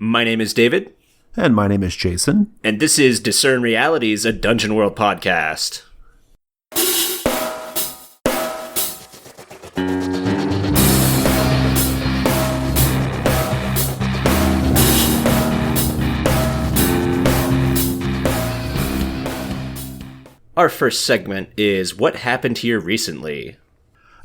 My name is David. And my name is Jason. And this is Discern Realities, a Dungeon World podcast. Our first segment is What Happened Here Recently?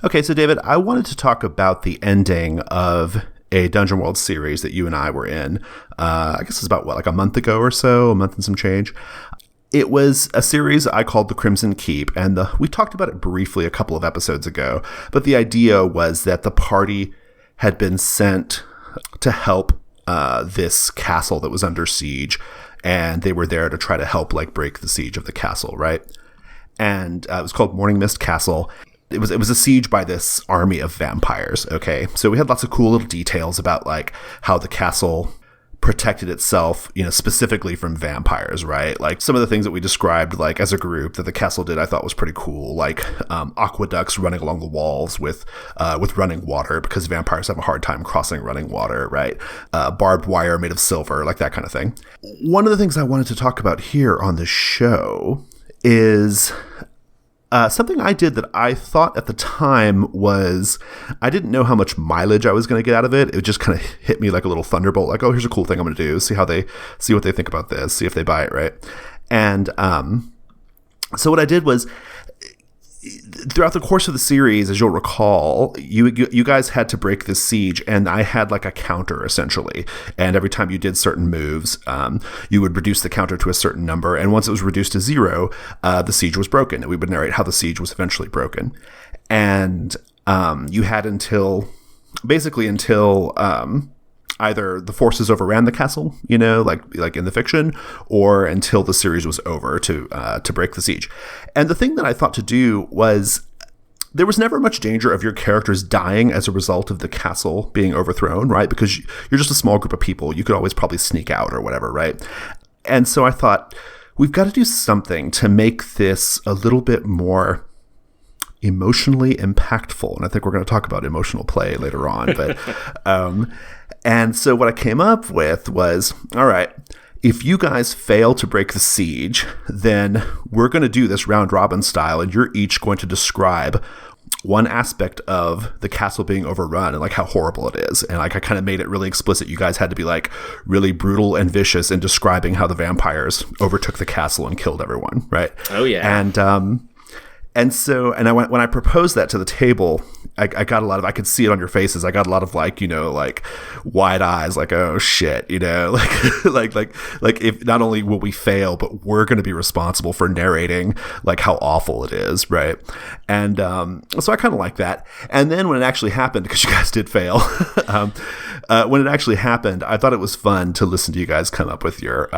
Okay, so David, I wanted to talk about the ending of a Dungeon World series that you and I were in. I guess it was about, like a month ago or so, a month and some change. It was a series I called The Crimson Keep, and we talked about it briefly a couple of episodes ago, but the idea was that the party had been sent to help this castle that was under siege, and they were there to try to help, like, break the siege of the castle, right? And it was called Morning Mist Castle. It was a siege by this army of vampires, okay? So we had lots of cool little details about, like, how the castle protected itself, you know, specifically from vampires, right? Like, some of the things that we described, like, as a group that the castle did, I thought was pretty cool, like aqueducts running along the walls with running water, because vampires have a hard time crossing running water, right? Barbed wire made of silver, like that kind of thing. One of the things I wanted to talk about here on the show is something I did that I thought at the time was, I didn't know how much mileage I was going to get out of it. It just kind of hit me like a little thunderbolt, like, oh, here's a cool thing I'm going to do. See what they think about this, see if they buy it, right? And so what I did was, throughout the course of the series, as you'll recall, you guys had to break this siege, and I had like a counter essentially. And every time you did certain moves, you would reduce the counter to a certain number. And once it was reduced to 0, the siege was broken. And we would narrate how the siege was eventually broken. And you had until either the forces overran the castle, you know, like in the fiction, or until the series was over to break the siege. And the thing that I thought to do was, there was never much danger of your characters dying as a result of the castle being overthrown, right? Because you're just a small group of people. You could always probably sneak out or whatever, right? And so I thought, we've got to do something to make this a little bit more emotionally impactful. And I think we're going to talk about emotional play later on. But and so what I came up with was, all right, if you guys fail to break the siege, then we're going to do this round robin style, and you're each going to describe one aspect of the castle being overrun and like how horrible it is. And like, I kind of made it really explicit. You guys had to be like really brutal and vicious in describing how the vampires overtook the castle and killed everyone, right? Oh yeah. And so when I proposed that to the table, I got a lot of, I could see it on your faces. I got a lot of like, you know, like wide eyes, like, oh shit, you know, like if not only will we fail, but we're going to be responsible for narrating like how awful it is. Right. And, so I kind of like that. And then when it actually happened, because you guys did fail, when it actually happened, I thought it was fun to listen to you guys come up with your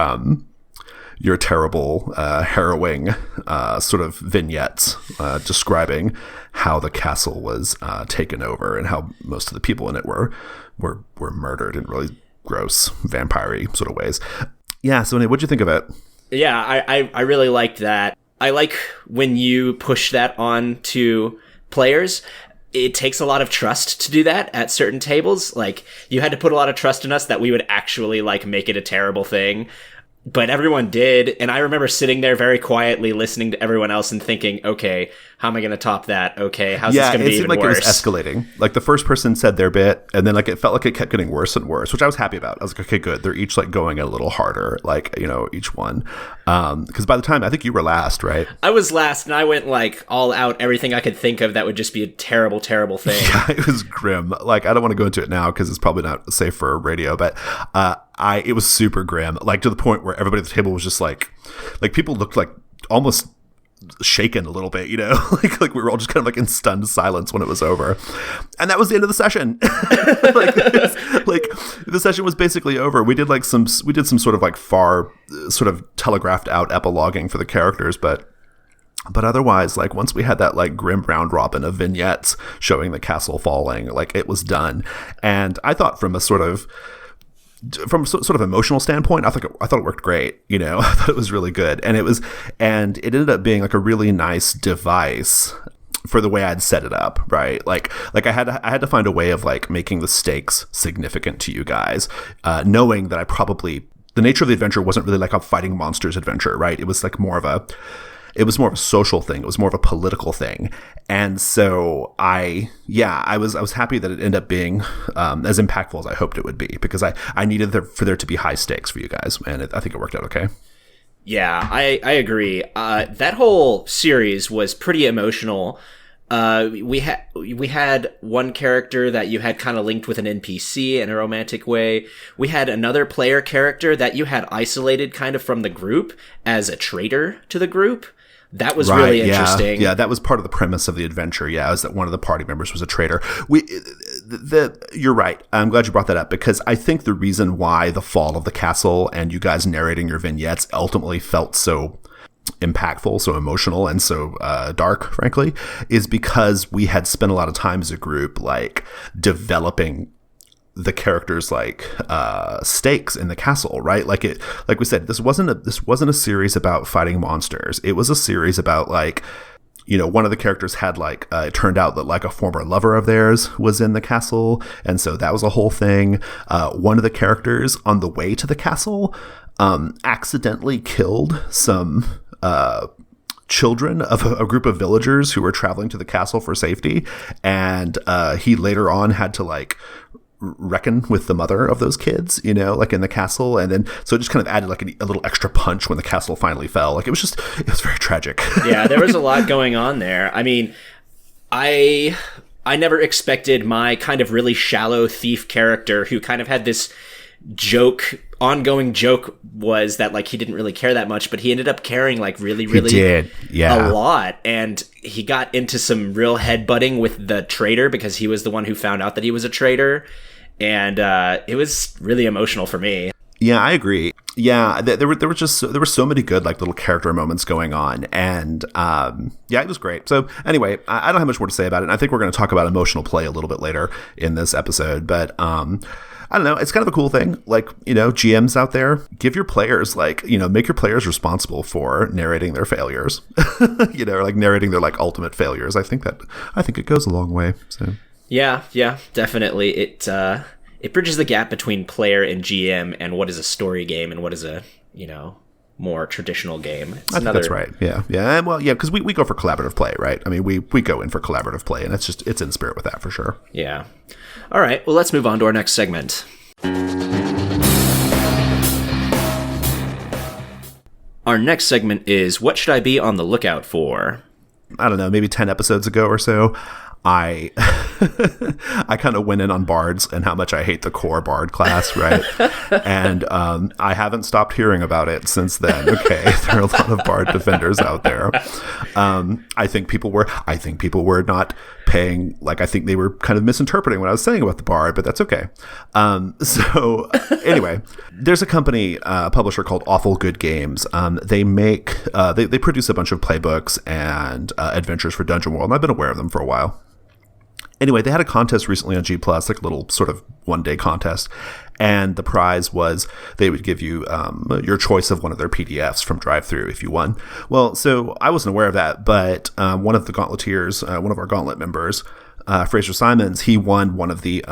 terrible, harrowing sort of vignettes describing how the castle was taken over and how most of the people in it were murdered in really gross, vampire-y sort of ways. Yeah, so what'd you think of it? Yeah, I really liked that. I like when you push that on to players. It takes a lot of trust to do that at certain tables. Like, you had to put a lot of trust in us that we would actually like make it a terrible thing. But everyone did, and I remember sitting there very quietly listening to everyone else and thinking, okay, how am I going to top that? Okay, how's this going to be even worse? Yeah, it seemed like it was escalating. Like, the first person said their bit, and then, like, it felt like it kept getting worse and worse, which I was happy about. I was like, okay, good. They're each, like, going a little harder, like, you know, each one. Because by the time, I think you were last, right? I was last, and I went, like, all out, everything I could think of that would just be a terrible, terrible thing. Yeah, it was grim. Like, I don't want to go into it now because it's probably not safe for radio, but it was super grim, like to the point where everybody at the table was just like people looked like almost shaken a little bit, you know, like we were all just kind of like in stunned silence when it was over, and that was the end of the session. like the session was basically over. We did some sort of like far sort of telegraphed out epiloguing for the characters, but otherwise, like, once we had that like grim round robin of vignettes showing the castle falling, like, it was done. And I thought from a sort of emotional standpoint, I thought it worked great. You know, I thought it was really good, and it ended up being like a really nice device for the way I'd set it up, right? Like I had to find a way of like making the stakes significant to you guys, knowing that the nature of the adventure wasn't really like a fighting monsters adventure, right? It was like more of a social thing. It was more of a political thing. And so I was happy that it ended up being as impactful as I hoped it would be, because I needed for there to be high stakes for you guys, and I think it worked out okay. Yeah, I agree. That whole series was pretty emotional. We had one character that you had kind of linked with an NPC in a romantic way. We had another player character that you had isolated kind of from the group as a traitor to the group. That was really interesting. Yeah, that was part of the premise of the adventure. Yeah, was that one of the party members was a traitor. You're right. I'm glad you brought that up, because I think the reason why the fall of the castle and you guys narrating your vignettes ultimately felt so impactful, so emotional, and so dark, frankly, is because we had spent a lot of time as a group like developing the characters' like stakes in the castle, right? Like we said, this wasn't a series about fighting monsters. It was a series about like, you know, one of the characters had like it turned out that like a former lover of theirs was in the castle, and so that was a whole thing. One of the characters on the way to the castle accidentally killed some children of a group of villagers who were traveling to the castle for safety, and he later on had to like reckon with the mother of those kids, you know, like in the castle. And then so it just kind of added like a little extra punch when the castle finally fell. Like it was very tragic. Yeah, there was a lot going on there. I mean, I never expected my kind of really shallow thief character, who kind of had this ongoing joke was that like he didn't really care that much, but he ended up caring like really a lot. And he got into some real headbutting with the traitor, because he was the one who found out that he was a traitor. And it was really emotional for me. Yeah, I agree. Yeah, there were so many good like little character moments going on, and it was great. So anyway, I don't have much more to say about it. And I think we're going to talk about emotional play a little bit later in this episode, but I don't know. It's kind of a cool thing. Like, you know, GMs out there, give your players like, you know, make your players responsible for narrating their failures, you know, or like narrating their like ultimate failures. I think it goes a long way. So yeah, definitely. It bridges the gap between player and GM, and what is a story game and what is a, you know, more traditional game. I think that's right. Yeah. Well, yeah, because we go for collaborative play, right? I mean, we go in for collaborative play, and it's in spirit with that for sure. Yeah. All right. Well, let's move on to our next segment. Our next segment is What Should I Be on the Lookout For? I don't know, maybe 10 episodes ago or so, I kind of went in on bards and how much I hate the core bard class, right? And I haven't stopped hearing about it since then. Okay, there are a lot of bard defenders out there. I think people were not paying, like I think they were kind of misinterpreting what I was saying about the bard, but that's okay. So anyway, there's a company, publisher called Awful Good Games. They make they produce a bunch of playbooks and adventures for Dungeon World, and I've been aware of them for a while. Anyway, they had a contest recently on G+, like a little sort of one-day contest, and the prize was they would give you your choice of one of their PDFs from drive-thru if you won. Well, so I wasn't aware of that, but one of the Gauntleteers, one of our Gauntlet members, Fraser Simons, he won one of the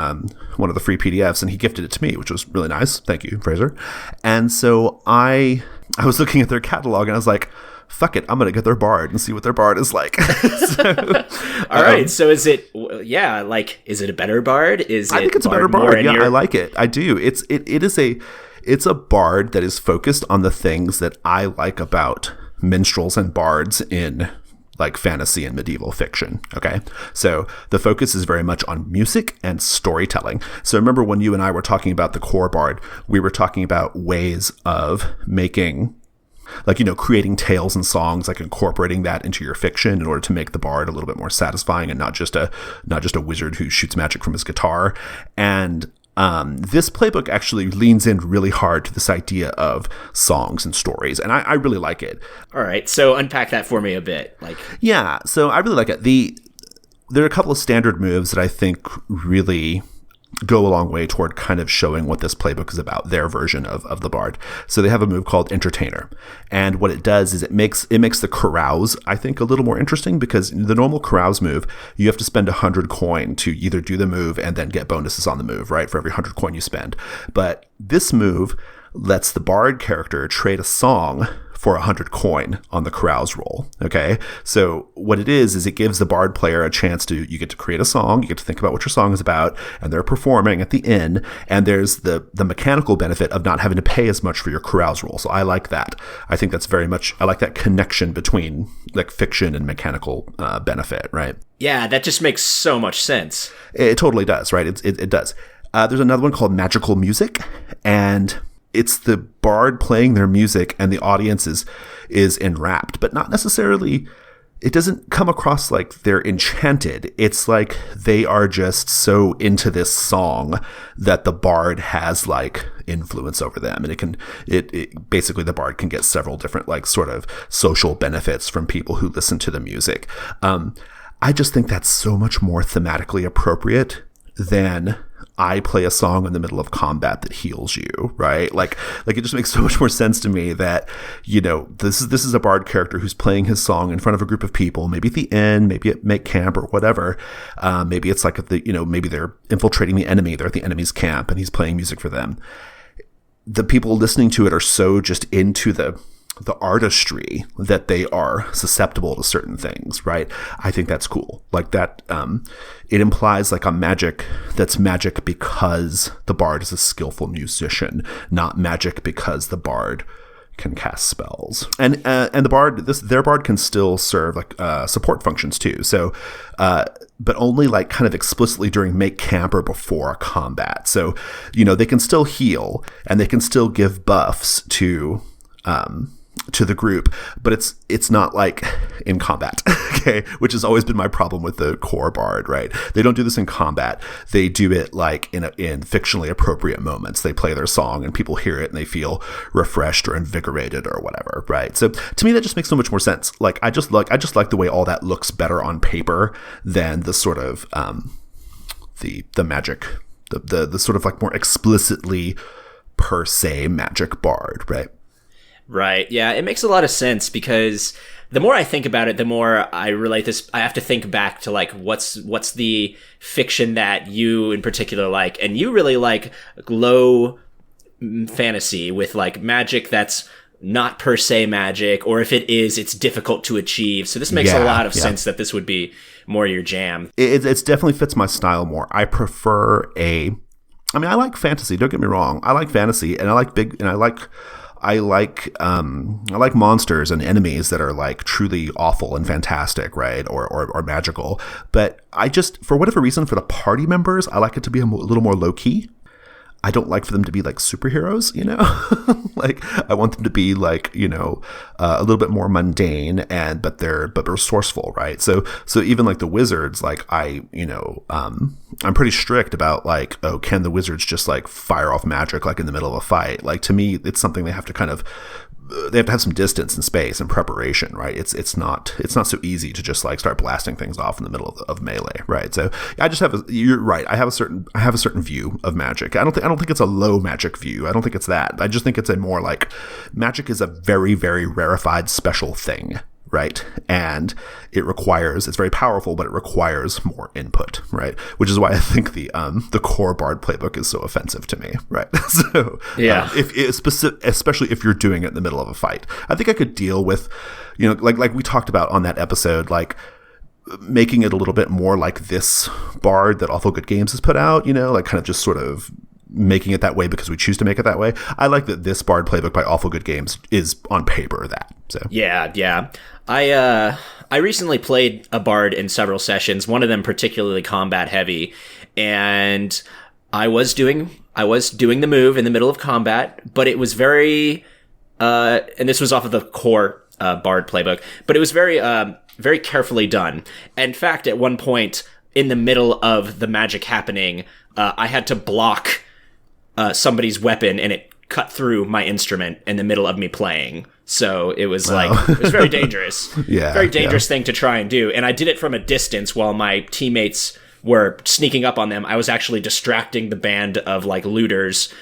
free PDFs, and he gifted it to me, which was really nice. Thank you, Fraser. And so I was looking at their catalog, and I was like, fuck it, I'm going to get their bard and see what their bard is like. All right. So is it, is it a better bard? I think it's a better bard. Yeah, I like it. I do. It's a bard that is focused on the things that I like about minstrels and bards in like fantasy and medieval fiction. Okay. So the focus is very much on music and storytelling. So remember when you and I were talking about the core bard, we were talking about ways of making, like, you know, creating tales and songs, like incorporating that into your fiction in order to make the bard a little bit more satisfying and not just a wizard who shoots magic from his guitar. And this playbook actually leans in really hard to this idea of songs and stories, and I really like it. All right, so unpack that for me a bit. Yeah, so I really like it. There are a couple of standard moves that I think really go a long way toward kind of showing what this playbook is about, their version of the bard. So they have a move called Entertainer. And what it does is it makes the carouse, I think, a little more interesting, because the normal carouse move, you have to spend 100 coin to either do the move and then get bonuses on the move, right, for every 100 coin you spend. But this move lets the bard character trade a song for 100 coin on the carouse roll. Okay. So what it is it gives the bard player a chance you get to create a song, you get to think about what your song is about, and they're performing at the inn, and there's the mechanical benefit of not having to pay as much for your carouse roll. So I like that. I think that's I like that connection between like fiction and mechanical benefit, right? Yeah, that just makes so much sense. It totally does, right? It does. There's another one called Magical Music, and it's the bard playing their music and the audience is enwrapped, but not necessarily, it doesn't come across like they're enchanted. It's like they are just so into this song that the bard has like influence over them. And it basically, the bard can get several different like sort of social benefits from people who listen to the music. I just think that's so much more thematically appropriate than I play a song in the middle of combat that heals you, right? Like it just makes so much more sense to me that, you know, this is a bard character who's playing his song in front of a group of people, maybe at the inn, maybe at make camp or whatever. Maybe it's like maybe they're infiltrating the enemy, they're at the enemy's camp, and he's playing music for them. The people listening to it are so just into the artistry that they are susceptible to certain things, right? I think that's cool. Like that, it implies like a magic that's magic because the bard is a skillful musician, not magic because the bard can cast spells. And the bard, their bard can still serve like support functions too. So, but only like kind of explicitly during make camp or before combat. So, you know, they can still heal and they can still give buffs to the group, but it's not like in combat, okay, which has always been my problem with the core bard, right? They don't do this in combat. They do it like in fictionally appropriate moments. They play their song and people hear it and they feel refreshed or invigorated or whatever, right? So to me, that just makes so much more sense. Like I just like the way all that looks better on paper than the sort of the magic, the sort of like more explicitly per se magic bard, right? Right. Yeah, it makes a lot of sense, because the more I think about it, the more I relate this. I have to think back to like what's the fiction that you in particular like, and you really like low fantasy with like magic that's not per se magic, or if it is, it's difficult to achieve. So this makes a lot of sense that this would be more your jam. It definitely fits my style more. I prefer I like fantasy. Don't get me wrong. I like fantasy, and I like monsters and enemies that are like truly awful and fantastic, right? Or magical. But I just, for whatever reason, for the party members, I like it to be a little more low key. I don't like for them to be like superheroes, you know, like I want them to be like, you know, a little bit more mundane but resourceful. Right. So even like the wizards, like I'm pretty strict about like, oh, can the wizards just like fire off magic, like in the middle of a fight? Like to me, it's something they have to have some distance and space and preparation, right? It's not so easy to just like start blasting things off in the middle of melee, right? So you're right. I have a certain view of magic. I don't think it's a low magic view. I don't think it's that. I just think it's a more like magic is a very, very rarefied special thing, right? And it's very powerful, but it requires more input, right? Which is why I think the core bard playbook is so offensive to me, right? So yeah, especially if you're doing it in the middle of a fight, I think I could deal with, you know, like we talked about on that episode, like making it a little bit more like this bard that Awful Good Games has put out, you know, like kind of just sort of making it that way because we choose to make it that way. I like that this bard playbook by Awful Good Games is on paper that. So yeah. I recently played a bard in several sessions, one of them particularly combat heavy, and I was doing the move in the middle of combat, but it was very and this was off of the core bard playbook, but it was very carefully done. In fact, at one point in the middle of the magic happening, I had to block somebody's weapon, and it cut through my instrument in the middle of me playing. So it was it was very dangerous. Very dangerous thing to try and do. And I did it from a distance while my teammates were sneaking up on them, I was actually distracting the band of like looters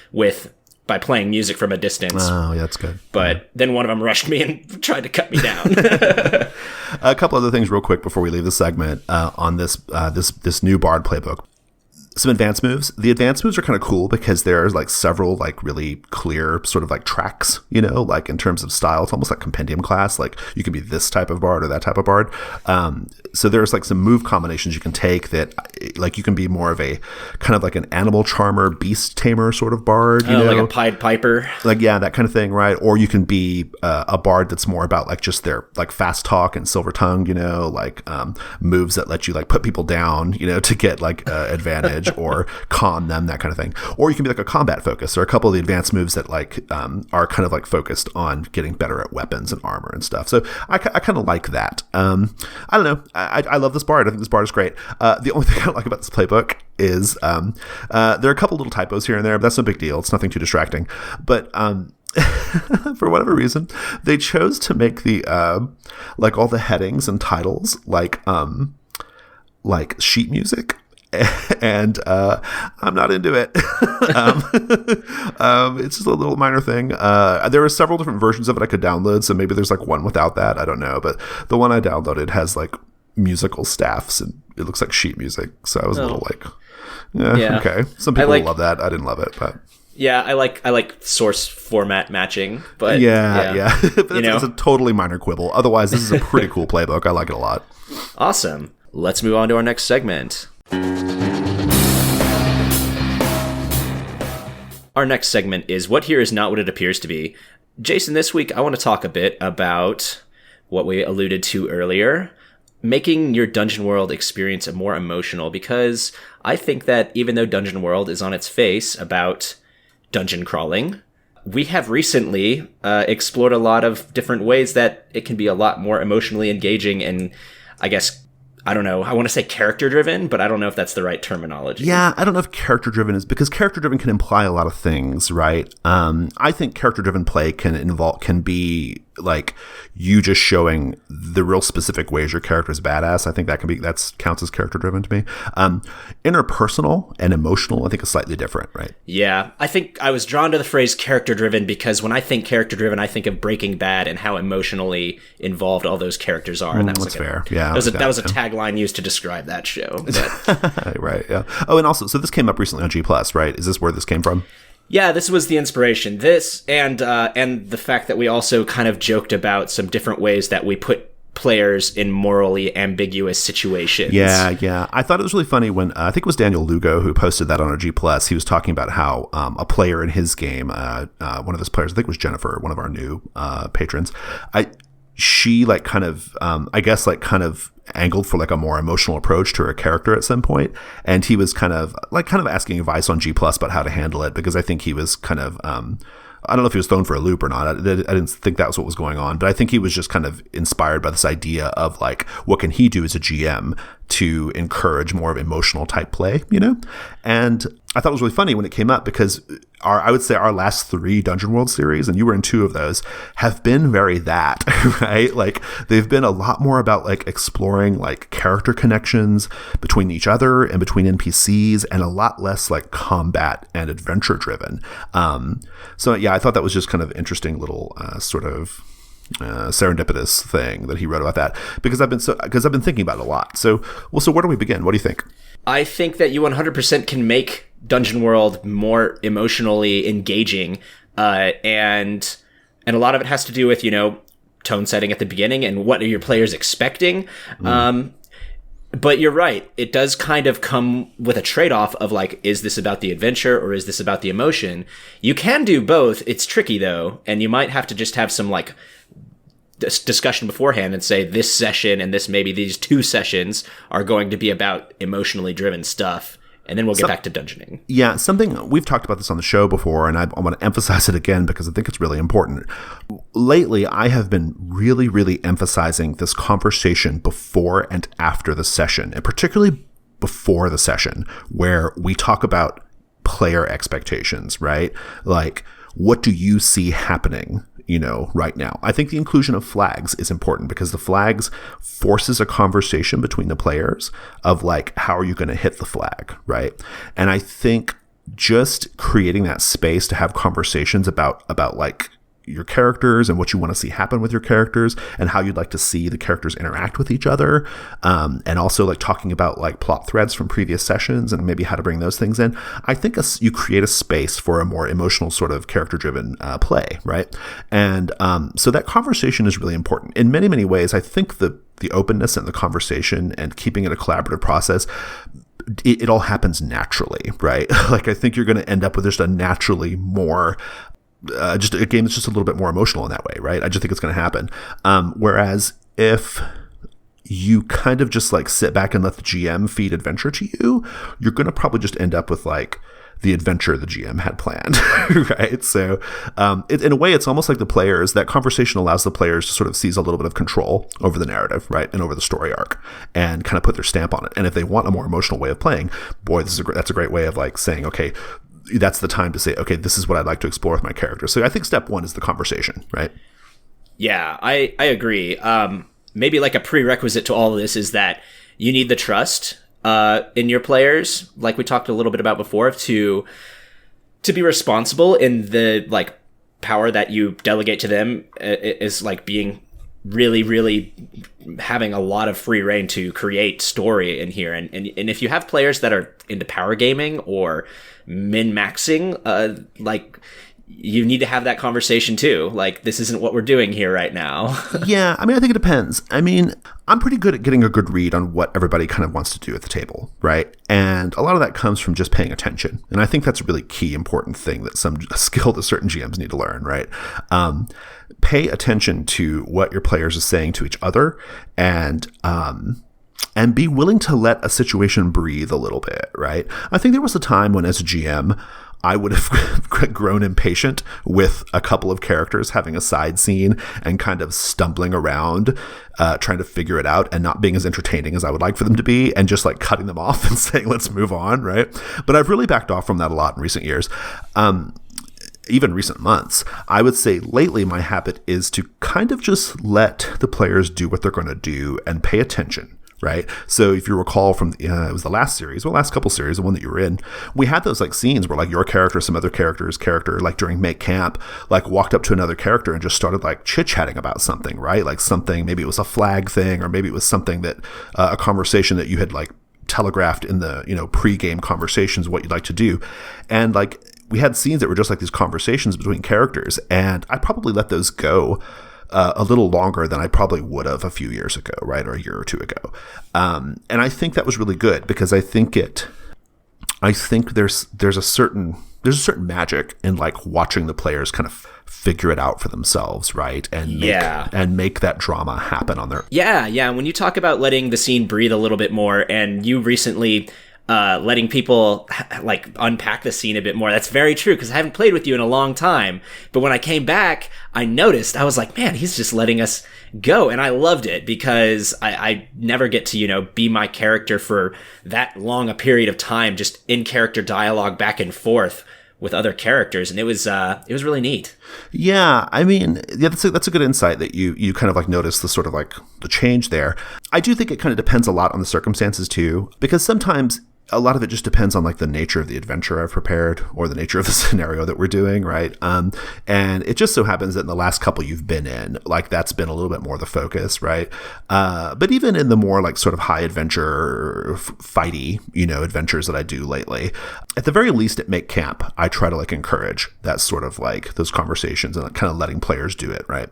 by playing music from a distance. Oh, yeah, that's good. But then one of them rushed me and tried to cut me down. A couple other things real quick before we leave the segment on this new Bard playbook. Some advanced moves. The advanced moves are kind of cool because there's like several like really clear sort of like tracks, like in terms of style. It's almost like compendium class. Like you can be this type of bard or that type of bard. So there's like some move combinations you can take that like you can be more of a kind of like an animal charmer, beast tamer sort of bard. Like a Pied Piper. Like, yeah, that kind of thing, right? Or you can be a bard that's more about like just their like fast talk and silver tongue, like moves that let you like put people down, to get like advantage or con them, that kind of thing. Or you can be like a combat focus. There are a couple of the advanced moves that like are kind of like focused on getting better at weapons and armor and stuff. So I kind of like that. I don't know. I love this bard. I think this bard is great. The only thing I don't like about this playbook is there are a couple little typos here and there, but that's no big deal. It's nothing too distracting. But for whatever reason, they chose to make the like all the headings and titles like sheet music. And I'm not into it. It's just a little minor thing. There are several different versions of it I could download, so maybe there's like one without that. I don't know, but the one I downloaded has like musical staffs and it looks like sheet music. So I was a little like, yeah, okay. Some people love that. I didn't love it, but yeah, I like source format matching, but yeah. But it's a totally minor quibble. Otherwise, this is a pretty cool playbook. I like it a lot. Awesome. Let's move on to our next segment. Our next segment is What Here Is Not What It Appears to Be. Jason, this week I want to talk a bit about what we alluded to earlier, making your Dungeon World experience more emotional, because I think that even though Dungeon World is on its face about dungeon crawling, we have recently explored a lot of different ways that it can be a lot more emotionally engaging and, I guess, I don't know. I want to say character-driven, but I don't know if that's the right terminology. Yeah, I don't know if character-driven is, because character-driven can imply a lot of things, right? I think character-driven play can be like you just showing the real specific ways your character is badass. I think that counts as character-driven to me. Interpersonal and emotional, I think, is slightly different, right? Yeah, I think I was drawn to the phrase character-driven because when I think character-driven, I think of Breaking Bad and how emotionally involved all those characters are. And that's fair. Yeah, that was a tagline used to describe that show. But. Right. Yeah. Oh, and also, so this came up recently on G+, right? Is this where this came from? Yeah, this was the inspiration. This and the fact that we also kind of joked about some different ways that we put players in morally ambiguous situations. Yeah. I thought it was really funny when I think it was Daniel Lugo who posted that on our G+. He was talking about how a player in his game, one of his players, I think it was Jennifer, one of our new patrons, she like kind of angled for like a more emotional approach to her character at some point, and he was kind of asking advice on G+ about how to handle it, because I think he was kind of I don't know if he was thrown for a loop or not. I didn't think that was what was going on, but I think he was just kind of inspired by this idea of like, what can he do as a GM to encourage more of emotional type play, And I thought it was really funny when it came up, because I would say our last 3 Dungeon World series, and you were in 2 of those, have been very that, right? Like they've been a lot more about like exploring like character connections between each other and between NPCs, and a lot less like combat and adventure driven. So yeah, I thought that was just kind of interesting little sort of serendipitous thing that he wrote about that, because I've been thinking about it a lot. So where do we begin? What do you think? I think that you 100% can make Dungeon World more emotionally engaging, and a lot of it has to do with tone setting at the beginning and what are your players expecting. But you're right, it does kind of come with a trade-off of like, is this about the adventure or is this about the emotion? You can do both. It's tricky though, and you might have to just have some like discussion beforehand and say this session and maybe these 2 sessions are going to be about emotionally driven stuff, and then we'll get back to dungeoning. Yeah, something we've talked about this on the show before, and I want to emphasize it again because I think it's really important. Lately, I have been really, really emphasizing this conversation before and after the session, and particularly before the session, where we talk about player expectations, right? Like, what do you see happening right now. I think the inclusion of flags is important because the flags forces a conversation between the players of like, how are you going to hit the flag, right? And I think just creating that space to have conversations about like your characters and what you want to see happen with your characters and how you'd like to see the characters interact with each other. And also like talking about like plot threads from previous sessions and maybe how to bring those things in. I think you create a space for a more emotional sort of character driven play. Right. And so that conversation is really important in many, many ways. I think the openness and the conversation and keeping it a collaborative process, it all happens naturally, right? Like I think you're going to end up with just a naturally more just a game that's just a little bit more emotional in that way, right? I just think it's going to happen. Whereas if you kind of just like sit back and let the GM feed adventure to you, you're going to probably just end up with like the adventure the GM had planned, right? So in a way, it's almost like the players, that conversation allows the players to sort of seize a little bit of control over the narrative, right? And over the story arc and kind of put their stamp on it. And if they want a more emotional way of playing, boy, that's a great way of like saying, okay, that's the time to say, okay, this is what I'd like to explore with my character. So I think step one is the conversation, right? Yeah, I agree. Maybe like a prerequisite to all of this is that you need the trust in your players, like we talked a little bit about before, to be responsible in the like power that you delegate to them is like being really, really having a lot of free reign to create story in here. And if you have players that are into power gaming or min-maxing, like you need to have that conversation too. Like, this isn't what we're doing here right now. Yeah, I mean, I think it depends. I mean, I'm pretty good at getting a good read on what everybody kind of wants to do at the table, right? And a lot of that comes from just paying attention. And I think that's a really key, important thing that a skill that certain GMs need to learn, right? Pay attention to what your players are saying to each other and be willing to let a situation breathe a little bit, right? I think there was a time when, as a GM, I would have grown impatient with a couple of characters having a side scene and kind of stumbling around, trying to figure it out and not being as entertaining as I would like for them to be, and just like cutting them off and saying, let's move on, right? But I've really backed off from that a lot in recent years. Even recent months. I would say lately my habit is to kind of just let the players do what they're going to do and pay attention, right? So if you recall from it was the last couple series, the one that you were in, we had those like scenes where like your character, some other character's character, like during Make Camp, like walked up to another character and just started like chit-chatting about something, right? Like something, maybe it was a flag thing, or maybe it was something that a conversation that you had like telegraphed in the pre-game conversations, what you'd like to do. And like we had scenes that were just like these conversations between characters, and I probably let those go a little longer than I probably would have a few years ago, right? Or a year or two ago. And I think that was really good because I think there's a certain magic in like watching the players kind of figure it out for themselves, right? And make that drama happen on their... Yeah. When you talk about letting the scene breathe a little bit more, and you recently letting people like unpack the scene a bit more, that's very true, because I haven't played with you in a long time. But when I came back, I noticed, I was like, man, he's just letting us go. And I loved it because I never get to, be my character for that long a period of time, just in character dialogue back and forth with other characters, and it was really neat. Yeah, I mean, that's a good insight that you kind of like notice the sort of like the change there. I do think it kind of depends a lot on the circumstances too, because sometimes a lot of it just depends on like the nature of the adventure I've prepared or the nature of the scenario that we're doing, right? And it just so happens that in the last couple you've been in, like that's been a little bit more the focus, right? But even in the more like sort of high adventure, fighty, adventures that I do lately, at the very least at Make Camp, I try to like encourage that sort of like those conversations and like kind of letting players do it, right?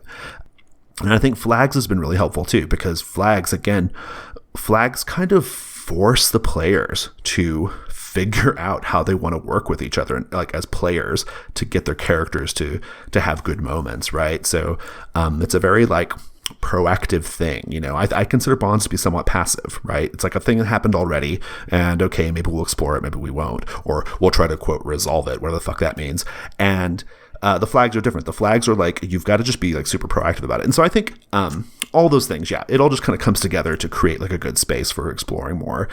And I think flags has been really helpful too, because flags kind of force the players to figure out how they want to work with each other, like as players, to get their characters to have good moments, right? So it's a very like proactive thing. I consider bonds to be somewhat passive, right? It's like a thing that happened already, and okay, maybe we'll explore it, maybe we won't, or we'll try to quote resolve it, whatever the fuck that means. And the flags are different. The flags are like, you've got to just be like super proactive about it. And so I think all those things, it all just kind of comes together to create like a good space for exploring more,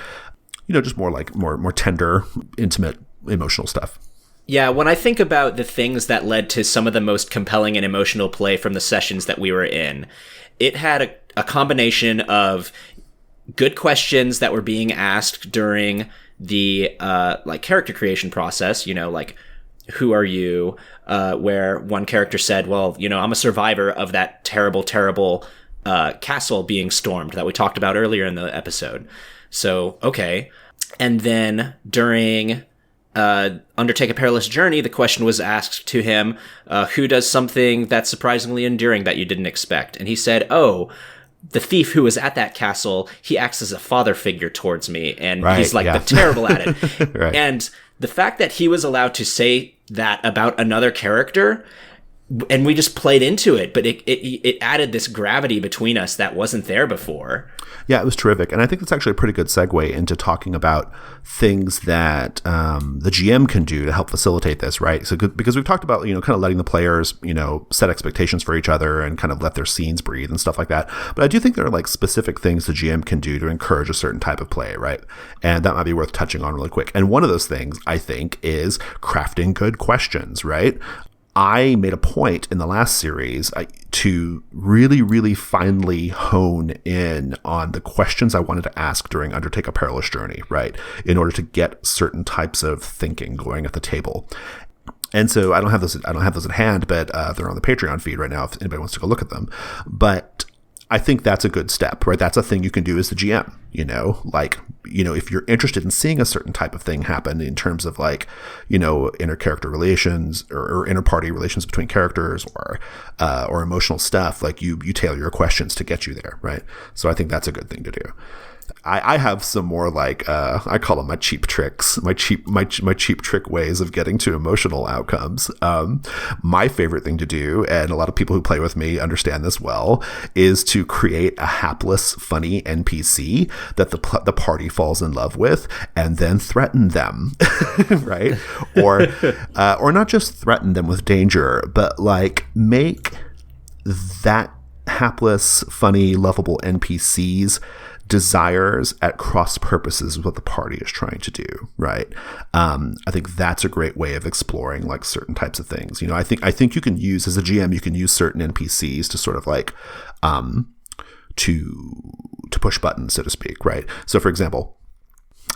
just more like more tender, intimate, emotional stuff. Yeah, when I think about the things that led to some of the most compelling and emotional play from the sessions that we were in, it had a combination of good questions that were being asked during the like character creation process, you know, like, who are you? Where one character said, well, you know, I'm a survivor of that terrible, terrible castle being stormed that we talked about earlier in the episode. So, okay. And then during Undertake a Perilous Journey, the question was asked to him, who does something that's surprisingly enduring that you didn't expect? And he said, oh, the thief who was at that castle, he acts as a father figure towards me, and he's like terrible at it. Right. And the fact that he was allowed to say that about another character, and we just played into it, but it added this gravity between us that wasn't there before. Yeah, it was terrific. And I think that's actually a pretty good segue into talking about things that the GM can do to help facilitate this, right? So because we've talked about, you know, kind of letting the players, you know, set expectations for each other and kind of let their scenes breathe and stuff like that. But I do think there are like specific things the GM can do to encourage a certain type of play, right? And that might be worth touching on really quick. And one of those things, I think, is crafting good questions, right? I made a point in the last series to really, really finely hone in on the questions I wanted to ask during Undertake a Perilous Journey, right? In order to get certain types of thinking going at the table. And so I don't have those at hand, but they're on the Patreon feed right now if anybody wants to go look at them. But I think that's a good step, right? That's a thing you can do as the GM, you know, like, you know, if you're interested in seeing a certain type of thing happen in terms of like, you know, inter-character relations or inter-party relations between characters or emotional stuff, like you tailor your questions to get you there, right? So I think that's a good thing to do. I have some more like I call them my cheap tricks, my cheap trick ways of getting to emotional outcomes. My favorite thing to do, and a lot of people who play with me understand this well, is to create a hapless, funny NPC that the party falls in love with, and then threaten them, right? Or not just threaten them with danger, but like make that hapless, funny, lovable NPCs desires at cross purposes with what the party is trying to do, right? I think that's a great way of exploring like certain types of things. You know, I think you can use, as a GM, you can use certain NPCs to sort of like to push buttons, so to speak, right? So for example,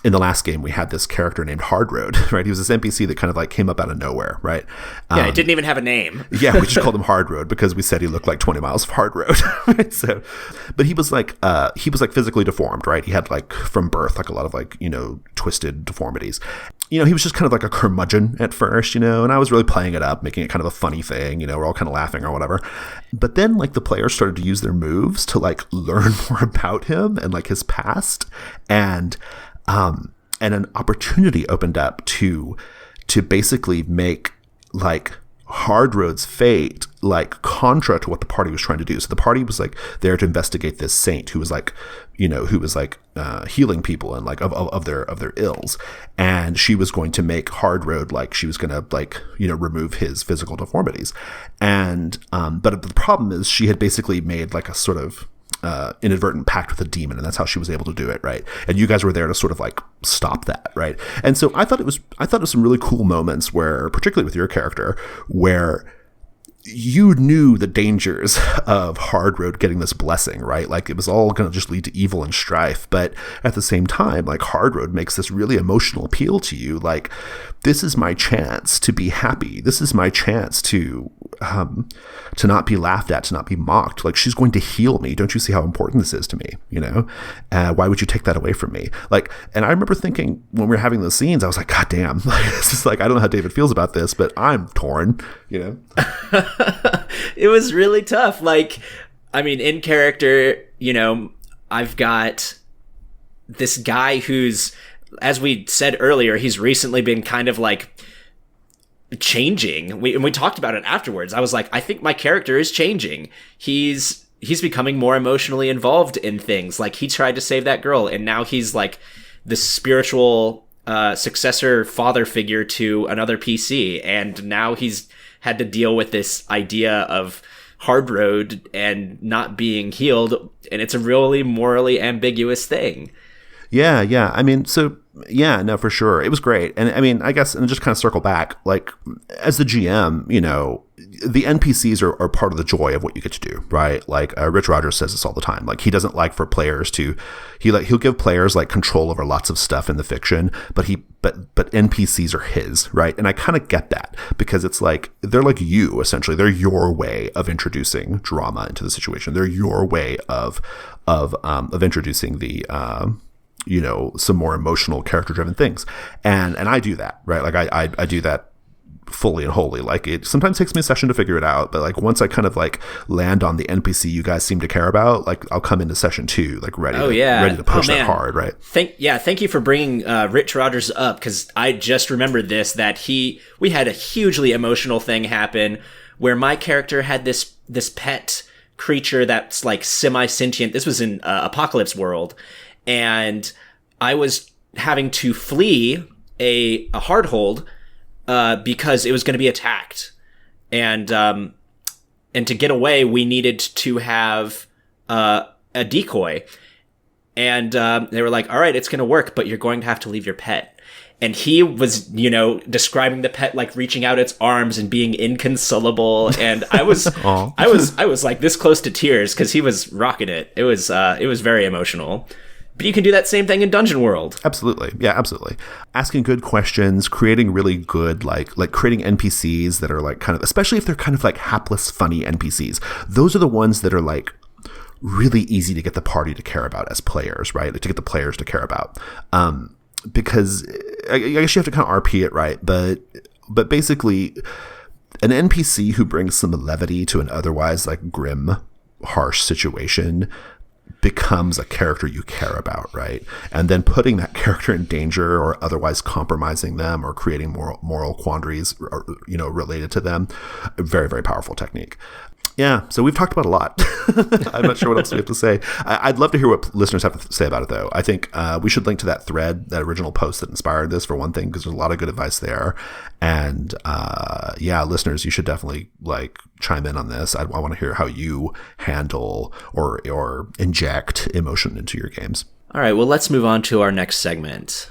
in the last game, we had this character named Hard Road, right? He was this NPC that kind of like came up out of nowhere, right? Yeah, it didn't even have a name. Yeah, we just called him Hard Road because we said he looked like 20 miles of hard road. Right? So, but he was like physically deformed, right? He had like from birth, like a lot of like, you know, twisted deformities. You know, he was just kind of like a curmudgeon at first, you know, and I was really playing it up, making it kind of a funny thing, you know, we're all kind of laughing or whatever. But then like the players started to use their moves to like learn more about him and like his past, and an opportunity opened up to basically make like Hard Road's fate like contra to what the party was trying to do. So the party was like there to investigate this saint who was like, you know, who was like healing people and like of their ills, and she was going to make Hard Road like she was going to like, you know, remove his physical deformities, and but the problem is she had basically made like a sort of inadvertent pact with a demon, and that's how she was able to do it, right? And you guys were there to sort of like stop that, right? And so I thought it was some really cool moments where, particularly with your character, where you knew the dangers of Hard Road getting this blessing, right? Like it was all going to just lead to evil and strife, but at the same time, like Hard Road makes this really emotional appeal to you, like this is my chance to be happy. This is my chance to not be laughed at, to not be mocked. Like she's going to heal me. Don't you see how important this is to me? You know, why would you take that away from me? Like, and I remember thinking when we were having those scenes, I was like, God damn, like, it's just like, I don't know how David feels about this, but I'm torn, you know? It was really tough. Like, I mean, in character, you know, I've got this guy who's, as we said earlier, he's recently been kind of like changing. And we talked about it afterwards. I was like, I think my character is changing. He's becoming more emotionally involved in things. Like he tried to save that girl, and now he's like the spiritual successor father figure to another PC, and now he's had to deal with this idea of Hard Road and not being healed, and it's a really morally ambiguous thing. Yeah. I mean, so yeah, no, for sure. It was great. And I mean, I guess, and just kind of circle back, like as the GM, you know, the NPCs are part of the joy of what you get to do, right? Like Rich Rogers says this all the time. Like he doesn't like for players to, he'll give players like control over lots of stuff in the fiction, but NPCs are his, right? And I kind of get that because it's like, they're like you, essentially. They're your way of introducing drama into the situation. They're your way of introducing the, you know, some more emotional character driven things. And I do that, right? Like I do that fully and wholly. Like it sometimes takes me a session to figure it out, but like once I kind of like land on the NPC you guys seem to care about, like I'll come into session 2 like ready to push that hard, right? Thank you for bringing Rich Rogers up, because I just remembered that we had a hugely emotional thing happen where my character had this pet creature that's like semi-sentient. This was in Apocalypse World, and I was having to flee a hardhold because it was going to be attacked, and to get away, we needed to have a decoy, and they were like, "All right, it's going to work, but you're going to have to leave your pet." And he was, you know, describing the pet like reaching out its arms and being inconsolable, and I was like this close to tears because he was rocking it. It was very emotional. But you can do that same thing in Dungeon World. Absolutely. Yeah, absolutely. Asking good questions, creating really good, like creating NPCs that are like kind of, especially if they're kind of like hapless, funny NPCs. Those are the ones that are like really easy to get the party to care about as players, right? Like, to get the players to care about. Because I guess you have to kind of RP it, right? But basically, an NPC who brings some levity to an otherwise like grim, harsh situation becomes a character you care about, right? And then putting that character in danger or otherwise compromising them or creating moral quandaries, you know, related to them, a very, very powerful technique. Yeah, so we've talked about a lot. I'm not sure what else we have to say. I'd love to hear what listeners have to say about it, though. I think we should link to that thread, that original post that inspired this, for one thing, because there's a lot of good advice there. And yeah, listeners, you should definitely like chime in on this. I want to hear how you handle or inject emotion into your games. All right, well, let's move on to our next segment.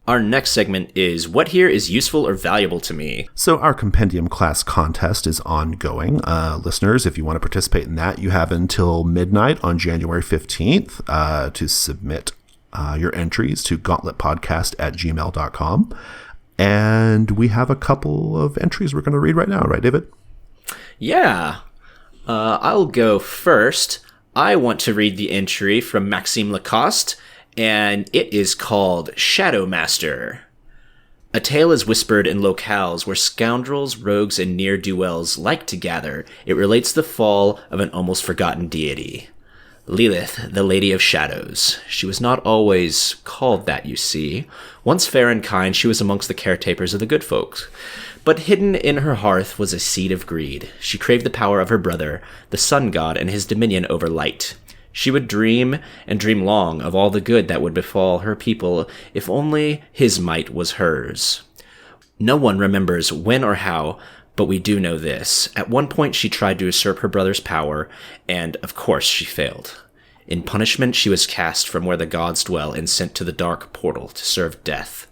Our next segment is What Here is Useful or Valuable to Me? So our compendium class contest is ongoing. Listeners, if you want to participate in that, you have until midnight on January 15th to submit your entries to gauntletpodcast@gmail.com. And we have a couple of entries we're going to read right now, right, David? Yeah. I'll go first. I want to read the entry from Maxime Lacoste, and it is called Shadow Master. A tale is whispered in locales where scoundrels, rogues, and ne'er-do-wells like to gather. It relates the fall of an almost forgotten deity. Lilith, the Lady of Shadows. She was not always called that, you see. Once fair and kind, she was amongst the caretakers of the good folks. But hidden in her hearth was a seed of greed. She craved the power of her brother, the sun god, and his dominion over light. She would dream, and dream long, of all the good that would befall her people if only his might was hers. No one remembers when or how, but we do know this. At one point she tried to usurp her brother's power, and of course she failed. In punishment she was cast from where the gods dwell and sent to the dark portal to serve death.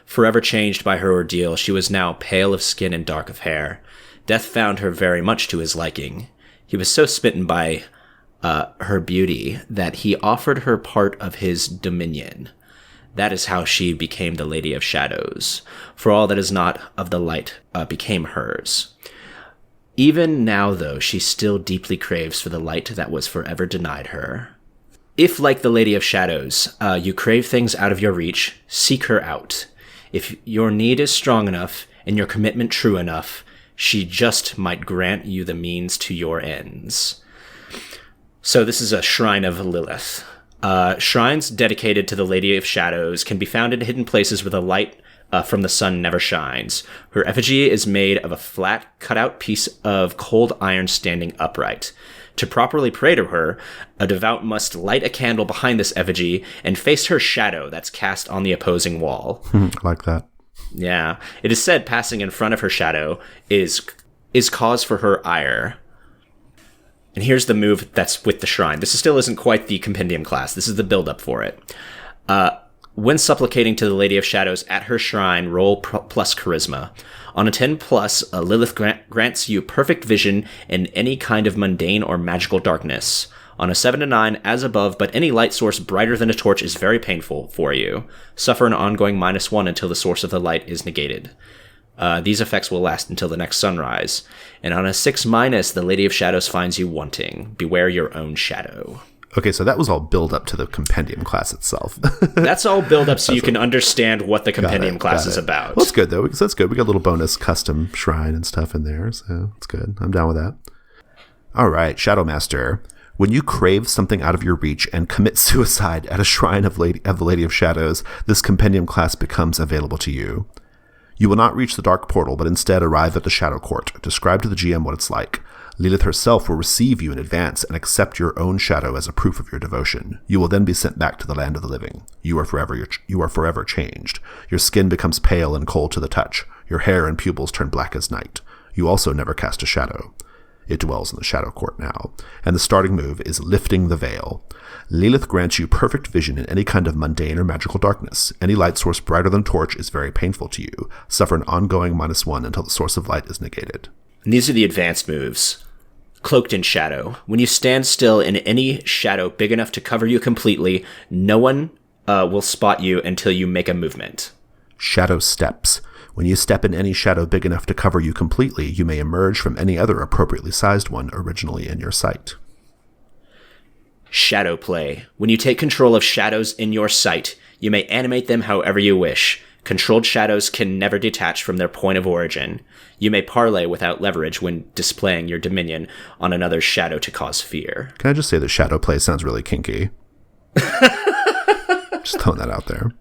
Forever changed by her ordeal, she was now pale of skin and dark of hair. Death found her very much to his liking. He was so smitten by her beauty that he offered her part of his dominion. That is how she became the Lady of Shadows, for all that is not of the light became hers. Even now, though, she still deeply craves for the light that was forever denied her. If, like the Lady of Shadows, you crave things out of your reach, seek her out. If your need is strong enough and your commitment true enough, she just might grant you the means to your ends. So this is a shrine of Lilith. Shrines dedicated to the Lady of Shadows can be found in hidden places where the light from the sun never shines. Her effigy is made of a flat, cut-out piece of cold iron standing upright. To properly pray to her, a devout must light a candle behind this effigy and face her shadow that's cast on the opposing wall. Like that. Yeah. It is said passing in front of her shadow is cause for her ire. And here's the move that's with the shrine. This still isn't quite the compendium class. This is the build-up for it. When supplicating to the Lady of Shadows at her shrine, roll plus charisma. On a 10 plus, Lilith grants you perfect vision in any kind of mundane or magical darkness. On a 7 to 9, as above, but any light source brighter than a torch is very painful for you. Suffer an ongoing -1 until the source of the light is negated. These effects will last until the next sunrise. And on a 6-, the Lady of Shadows finds you wanting. Beware your own shadow. Okay, so that was all build up to the compendium class itself. That's all build up so you can understand what the compendium class is about. Well, that's good, though, because that's good. We got a little bonus custom shrine and stuff in there, so it's good. I'm down with that. All right, Shadow Master. When you crave something out of your reach and commit suicide at a shrine of the Lady of Shadows, this compendium class becomes available to you. You will not reach the Dark Portal, but instead arrive at the Shadow Court. Describe to the GM what it's like. Lilith herself will receive you in advance and accept your own shadow as a proof of your devotion. You will then be sent back to the land of the living. You are forever changed. Your skin becomes pale and cold to the touch. Your hair and pupils turn black as night. You also never cast a shadow. It dwells in the Shadow Court now. And the starting move is Lifting the Veil. Lilith grants you perfect vision in any kind of mundane or magical darkness. Any light source brighter than a torch is very painful to you. Suffer an ongoing -1 until the source of light is negated. And these are the advanced moves. Cloaked in Shadow. When you stand still in any shadow big enough to cover you completely, no one will spot you until you make a movement. Shadow Steps. When you step in any shadow big enough to cover you completely, you may emerge from any other appropriately sized one originally in your sight. Shadow Play. When you take control of shadows in your sight, you may animate them however you wish. Controlled shadows can never detach from their point of origin. You may parlay without leverage when displaying your dominion on another shadow to cause fear. Can I just say that Shadow Play sounds really kinky? Just throwing that out there.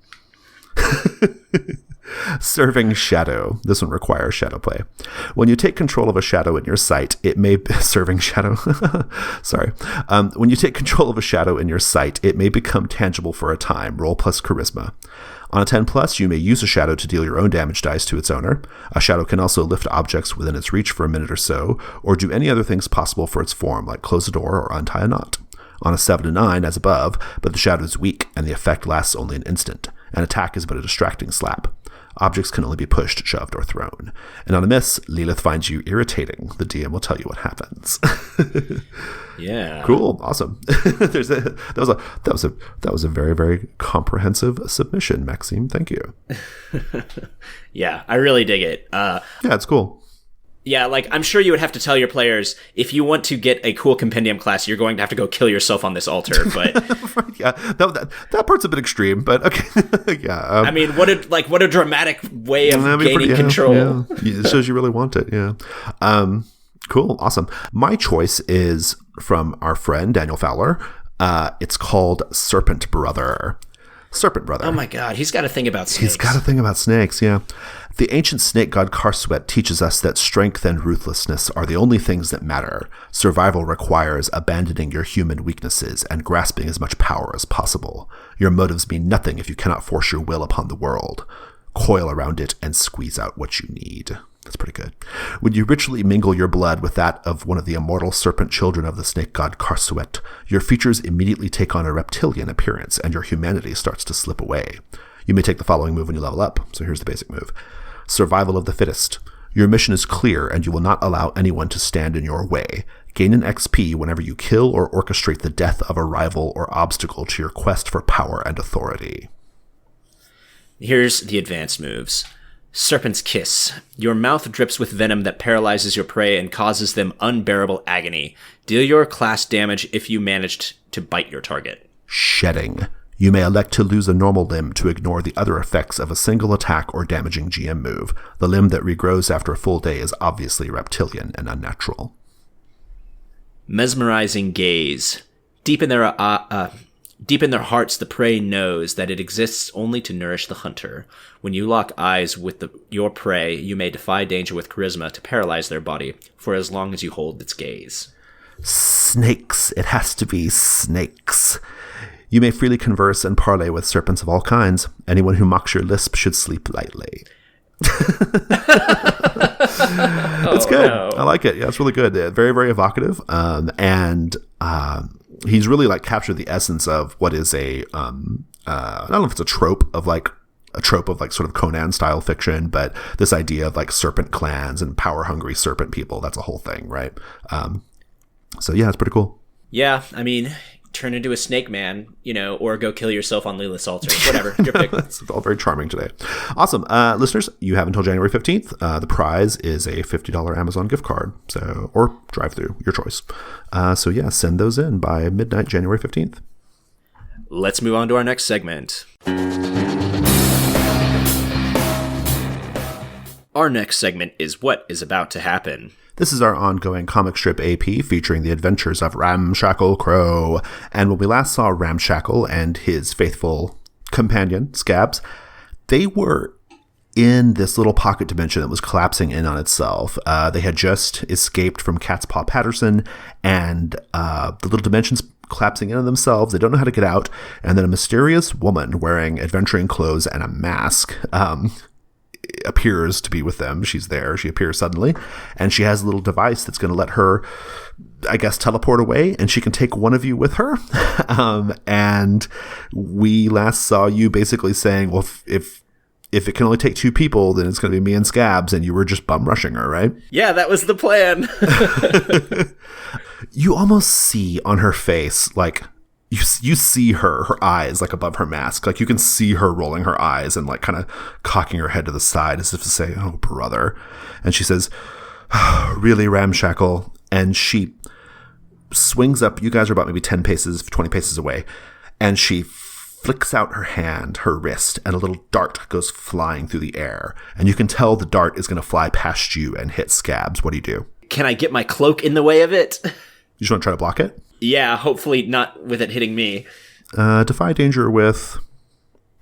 Serving Shadow. This one requires Shadow Play. When you take control of a shadow in your sight, it may... Serving Shadow. Sorry. When you take control of a shadow in your sight, it may become tangible for a time. Roll plus charisma. On a 10 plus, you may use a shadow to deal your own damage dice to its owner. A shadow can also lift objects within its reach for a minute or so, or do any other things possible for its form, like close a door or untie a knot. On a 7 to 9, as above, but the shadow is weak, and the effect lasts only an instant. An attack is but a distracting slap. Objects can only be pushed, shoved, or thrown. And on a miss, Lilith finds you irritating. The DM will tell you what happens. Yeah. Cool. Awesome. That was a very, very comprehensive submission, Maxime. Thank you. Yeah, I really dig it. Yeah, it's cool. Yeah, like, I'm sure you would have to tell your players, if you want to get a cool compendium class, you're going to have to go kill yourself on this altar, but... Right, yeah, that part's a bit extreme, but okay. Yeah. I mean, what a dramatic way of gaining control. Yeah. It shows you really want it, yeah. Cool, awesome. My choice is from our friend, Daniel Fowler. It's called Serpent Brother. Serpent Brother. Oh my god, he's got a thing about snakes. He's got a thing about snakes, yeah. The ancient snake god Karsuet teaches us that strength and ruthlessness are the only things that matter. Survival requires abandoning your human weaknesses and grasping as much power as possible. Your motives mean nothing if you cannot force your will upon the world. Coil around it and squeeze out what you need. That's pretty good. When you ritually mingle your blood with that of one of the immortal serpent children of the snake god Karsuet, your features immediately take on a reptilian appearance and your humanity starts to slip away. You may take the following move when you level up. So here's the basic move. Survival of the fittest. Your mission is clear and you will not allow anyone to stand in your way. Gain an XP whenever you kill or orchestrate the death of a rival or obstacle to your quest for power and authority. Here's the advanced moves. Serpent's Kiss. Your mouth drips with venom that paralyzes your prey and causes them unbearable agony. Deal your class damage if you managed to bite your target. Shedding. You may elect to lose a normal limb to ignore the other effects of a single attack or damaging GM move. The limb that regrows after a full day is obviously reptilian and unnatural. Mesmerizing Gaze. Deep in their hearts, the prey knows that it exists only to nourish the hunter. When you lock eyes with your prey, you may defy danger with charisma to paralyze their body for as long as you hold its gaze. Snakes. It has to be snakes. You may freely converse and parley with serpents of all kinds. Anyone who mocks your lisp should sleep lightly. It's good. No. I like it. Yeah, it's really good. Very, very evocative. And he's really like captured the essence of what is I don't know if it's a trope of like sort of Conan style fiction, but this idea of like serpent clans and power hungry serpent people. That's a whole thing, right? So yeah, it's pretty cool. Yeah, I mean, turn into a snake man, or go kill yourself on Lilith's altar. Whatever, your pick. It's all very charming today. Awesome. Listeners, you have until January 15th. The prize is a $50 Amazon gift card, or drive-through, your choice. So yeah, send those in by midnight, January 15th. Let's move on to our next segment. Our next segment is What is About to Happen. This is our ongoing comic strip AP featuring the adventures of Ramshackle Crow. And when we last saw Ramshackle and his faithful companion, Scabs, they were in this little pocket dimension that was collapsing in on itself. They had just escaped from Cat's Paw Patterson, and the little dimension's collapsing in on themselves. They don't know how to get out. And then a mysterious woman wearing adventuring clothes and a mask appears to be with them. She's there. She appears suddenly, and she has a little device that's going to let her, I guess, teleport away, and she can take one of you with her. And we last saw you basically saying, well, if it can only take two people, then it's going to be me and Scabs, and you were just bum rushing her, right? Yeah, that was the plan. You almost see on her face, like, you see her eyes like above her mask. Like you can see her rolling her eyes and like kind of cocking her head to the side as if to say, oh, brother. And she says, oh, really, Ramshackle? And she swings up. You guys are about maybe 10 paces, 20 paces away. And she flicks out her hand, her wrist, and a little dart goes flying through the air. And you can tell the dart is going to fly past you and hit Scabs. What do you do? Can I get my cloak in the way of it? You just want to try to block it? Yeah, hopefully not with it hitting me. Defy danger with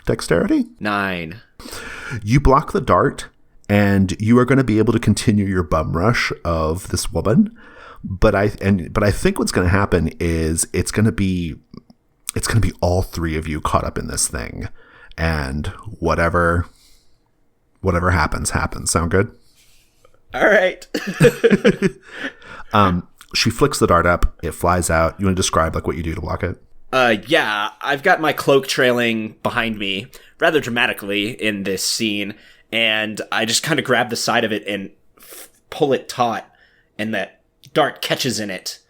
dexterity? 9. You block the dart, and you are going to be able to continue your bum rush of this woman. But I think what's going to happen is it's going to be all three of you caught up in this thing, and whatever happens. Sound good? All right. She flicks the dart up. It flies out. You want to describe like what you do to block it? Yeah, I've got my cloak trailing behind me rather dramatically in this scene, and I just kind of grab the side of it and pull it taut, and that dart catches in it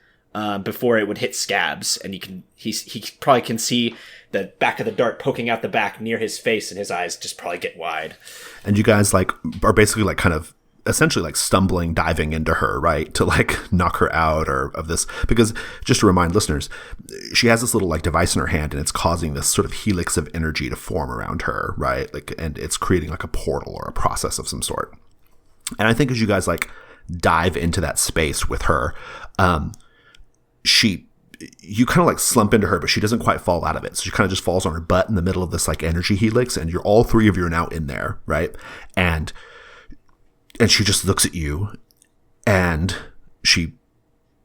before it would hit Scabs, and he probably can see the back of the dart poking out the back near his face, and his eyes just probably get wide. And you guys like are basically like kind of essentially like stumbling, diving into her, right, to like knock her out or of this, because just to remind listeners, she has this little like device in her hand, and it's causing this sort of helix of energy to form around her, right, like, and it's creating like a portal or a process of some sort. And I think as you guys like dive into that space with her, you kind of like slump into her, but she doesn't quite fall out of it. So she kind of just falls on her butt in the middle of this like energy helix, and you're all three of you are now in there, right? And she just looks at you, and she,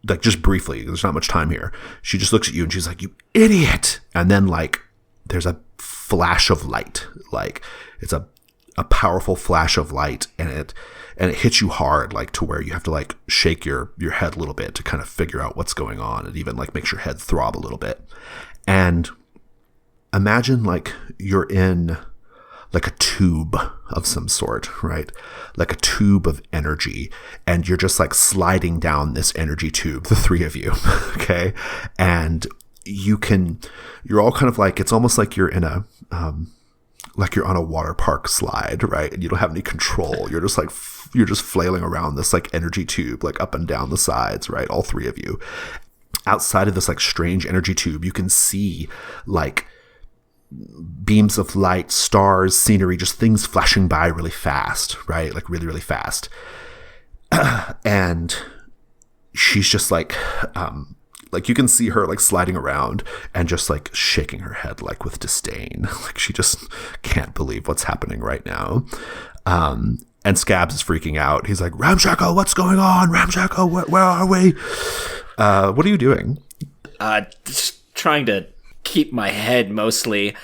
like, just briefly, there's not much time here, she just looks at you and she's like, you idiot. And then like there's a flash of light, like it's a powerful flash of light, and it hits you hard, like to where you have to like shake your head a little bit to kind of figure out what's going on, and even like makes your head throb a little bit. And imagine like you're in like a tube of some sort, right? Like a tube of energy, and you're just like sliding down this energy tube, the three of you, okay? And you're all kind of like, it's almost like you're in a, like you're on a water park slide, right? And you don't have any control. You're just like, you're just flailing around this like energy tube, like up and down the sides, right? All three of you. Outside of this like strange energy tube, you can see like beams of light, stars, scenery, just things flashing by really fast, right? Like really, really fast. And she's just like you can see her like sliding around and just like shaking her head like with disdain. Like she just can't believe what's happening right now. And Scabs is freaking out. He's like, Ramshackle, what's going on? Ramshackle, where are we? What are you doing? Just trying to keep my head mostly.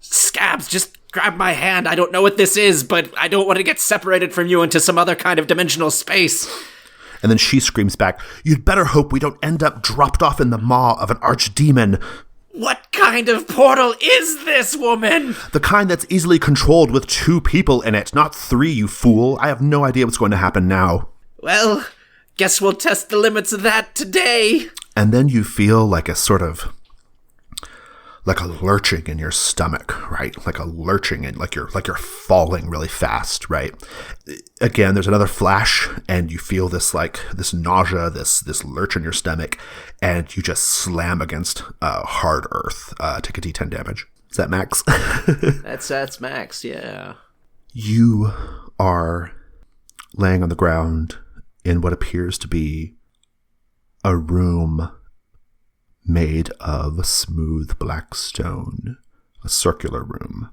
Scabs, just grab my hand. I don't know what this is, but I don't want to get separated from you into some other kind of dimensional space. And then she screams back, "You'd better hope we don't end up dropped off in the maw of an archdemon." What kind of portal is this, woman? The kind that's easily controlled with 2 people in it, not 3, you fool. I have no idea what's going to happen now. Well, guess we'll test the limits of that today. And then you feel like a sort of, like a lurching in your stomach, right? Like a lurching, and like you're falling really fast, right? Again, there's another flash, and you feel this nausea, this lurch in your stomach, and you just slam against hard earth. Take a D10 damage. Is that max? That's max, yeah. You are laying on the ground in what appears to be a room made of smooth black stone, a circular room.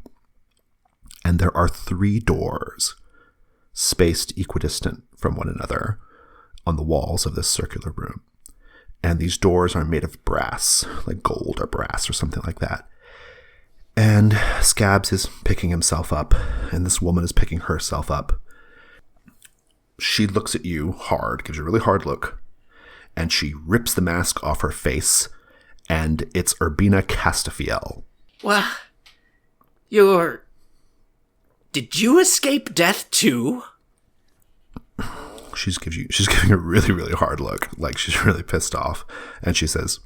And there are 3 doors, spaced equidistant from one another, on the walls of this circular room. And these doors are made of brass, like gold or brass or something like that. And Scabs is picking himself up, and this woman is picking herself up. She looks at you hard, gives you a really hard look, and she rips the mask off her face, and it's Urbina Castafiel. Well, did you escape death too? She's giving a really, really hard look, like she's really pissed off, and she says,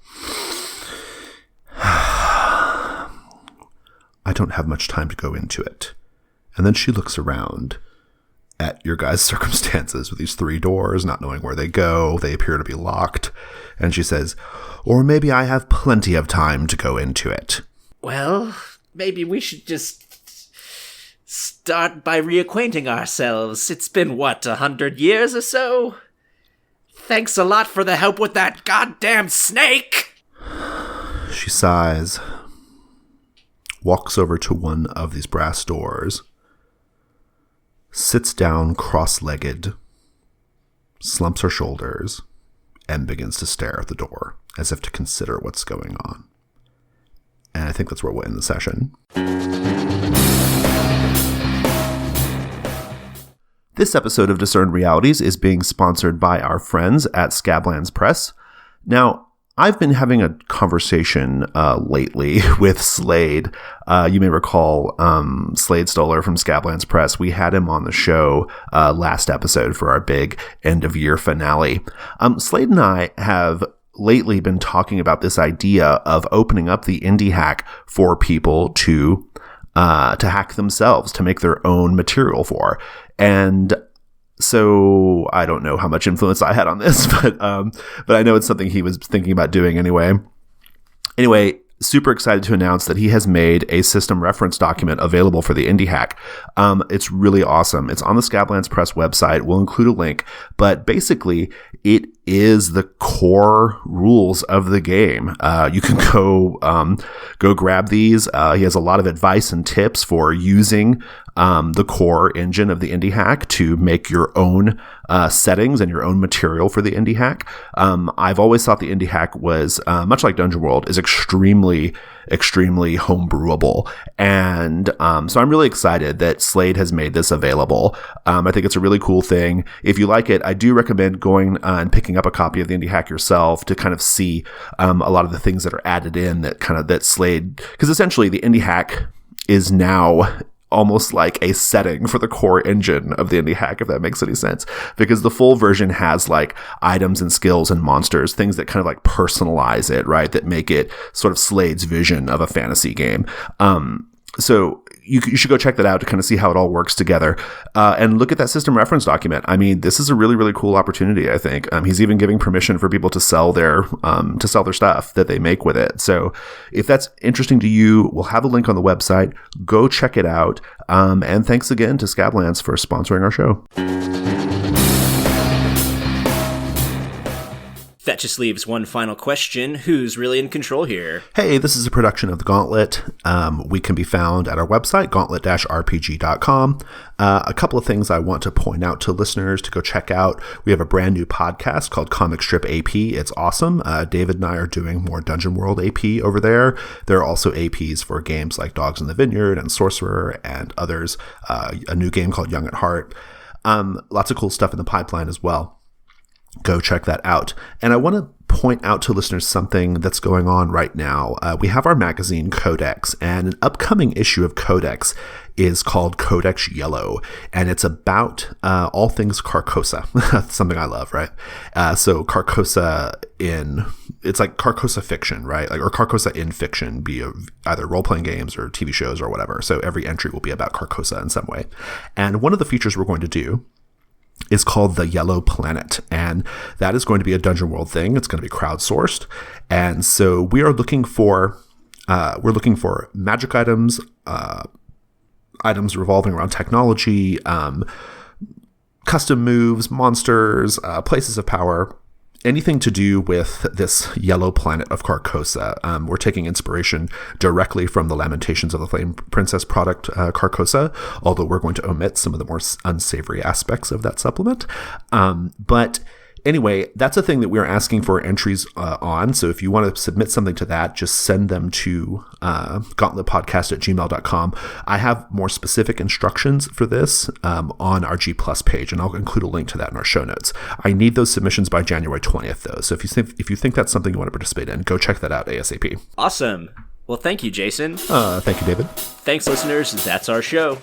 "I don't have much time to go into it." And then she looks around at your guys' circumstances with these 3 doors, not knowing where they go. They appear to be locked. And she says, "Or maybe I have plenty of time to go into it." Well, maybe we should just start by reacquainting ourselves. It's been, 100 years or so? Thanks a lot for the help with that goddamn snake! She sighs, walks over to one of these brass doors, sits down cross-legged, slumps her shoulders, and begins to stare at the door, as if to consider what's going on. And I think that's where we'll end the session. This episode of Discerned Realities is being sponsored by our friends at Scablands Press. Now, I've been having a conversation lately with Slade. You may recall Slade Stoller from Scablands Press. We had him on the show last episode for our big end-of-year finale. Slade and I have lately been talking about this idea of opening up the Indie Hack for people to hack themselves, to make their own material for. And so I don't know how much influence I had on this, but I know it's something he was thinking about doing anyway. Anyway, super excited to announce that he has made a system reference document available for the Indie Hack. It's really awesome. It's on the Scablands Press website. We'll include a link, but basically it is the core rules of the game. You can go grab these. He has a lot of advice and tips for using the core engine of the Indie Hack to make your own settings and your own material for the Indie Hack. I've always thought the Indie Hack was, much like Dungeon World, is extremely homebrewable. And so I'm really excited that Slade has made this available. I think it's a really cool thing. If you like it, I do recommend going and picking up a copy of the Indie Hack yourself to kind of see a lot of the things that are added in that Slade, because essentially the Indie Hack is now almost like a setting for the core engine of the Indie Hack, if that makes any sense, because the full version has like items and skills and monsters, things that kind of like personalize it, right? That make it sort of Slade's vision of a fantasy game. So you should go check that out to kind of see how it all works together, and look at that system reference document. I mean, this is a really, really cool opportunity, I think. He's even giving permission for people to sell their stuff that they make with it. So if that's interesting to you, we'll have a link on the website. Go check it out. And thanks again to Scablands for sponsoring our show. The that just leaves one final question. Who's really in control here? Hey, this is a production of The Gauntlet. We can be found at our website, gauntlet-rpg.com. A couple of things I want to point out to listeners to go check out. We have a brand new podcast called Comic Strip AP. It's awesome. David and I are doing more Dungeon World AP over there. There are also APs for games like Dogs in the Vineyard and Sorcerer and others. A new game called Young at Heart. Lots of cool stuff in the pipeline as well. Go check that out. And I want to point out to listeners something that's going on right now. We have our magazine Codex, and an upcoming issue of Codex is called Codex Yellow, and it's about all things Carcosa. That's something I love, right? So Carcosa it's like Carcosa fiction, right? Like, or Carcosa in fiction, be either role-playing games or TV shows or whatever. So every entry will be about Carcosa in some way. And one of the features we're going to do is called The Yellow Planet, and that is going to be a Dungeon World thing. It's going to be crowdsourced, and so we are looking for magic items, items revolving around technology, custom moves, monsters, places of power, anything to do with this yellow planet of Carcosa. We're taking inspiration directly from the Lamentations of the Flame Princess product, Carcosa, although we're going to omit some of the more unsavory aspects of that supplement. But anyway, that's a thing that we're asking for entries on. So if you want to submit something to that, just send them to gauntletpodcast@gmail.com. I have more specific instructions for this on our G Plus page, and I'll include a link to that in our show notes. I need those submissions by January 20th, though. So if you think that's something you want to participate in, go check that out ASAP. Awesome. Well, thank you, Jason. Thank you, David. Thanks, listeners. That's our show.